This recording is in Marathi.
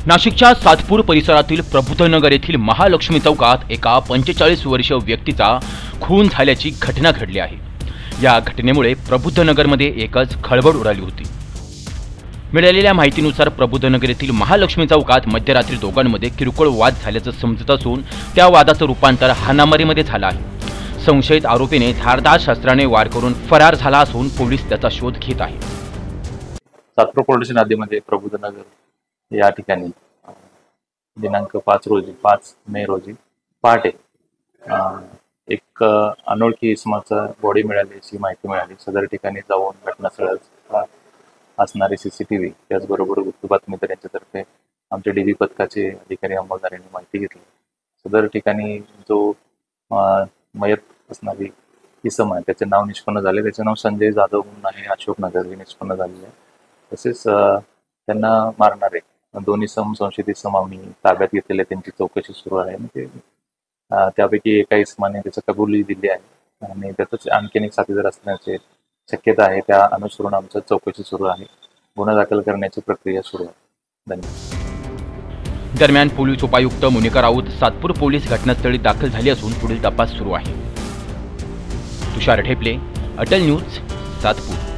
नाशिकच्या सातपूर परिसरातील प्रबुद्धनगर येथील महालक्ष्मी चौकात एका 45 वर्षीय व्यक्तीचा खून झाल्याची घटना घडली आहे। या घटनेमुळे प्रबुद्धनगरमध्ये एकच खळबळ उडाली होती। मिळालेल्या माहितीनुसार प्रबुद्धनगर येथील महालक्ष्मी चौकात मध्यरात्री दोघांमध्ये किरकोळ वाद झाल्याचं समजत असून त्या वादाचं रूपांतर हाणामारीमध्ये झालं आहे। संशयित आरोपीने धारदार शस्त्राने वार करून फरार झाला असून पोलीस त्याचा शोध घेत आहेत। सातपूर पोलीस स्टेशन हद्दीमध्ये प्रबुद्धनगर या ठिकाणी दिनांक 5 मे रोजी पहाटे एक अनोळखी इसमाचा बॉडी मिळाली अशी माहिती मिळाली। सदर ठिकाणी जाऊन घटनास्थळात असणारे सीसीटीव्ही त्याचबरोबर गुप्त बातमीदार यांच्यातर्फे आमचे डीबी पथकाचे अधिकारी अंमलदार यांनी माहिती घेतली। सदर ठिकाणी जो मयत असणारी इसम आहे त्याचे नाव निष्पन्न झाले। त्याचे नाव संजय जाधव म्हणून आहे, अशोकनगर हे निष्पन्न झालेले आहे। तसेच त्यांना मारणारे दोन्ही संशयित इसम आम्ही ताब्यात घेतलेले, त्यांची चौकशी सुरू आहे। त्यापैकी एका इसमाने त्याची कबुली दिली आहे आणि त्यातच आणखीन एक साथीदार असण्याची शक्यता आहे। त्या अनुसरून आमची चौकशी सुरू आहे। गुन्हा दाखल करण्याची प्रक्रिया सुरू आहे। धन्यवाद। दरम्यान पोलीस उपायुक्त मोनिका राऊत सातपूर पोलीस घटनास्थळी दाखल झाले असून पुढील तपास सुरू आहे। तुषार ठेपले, अटल न्यूज, सातपूर।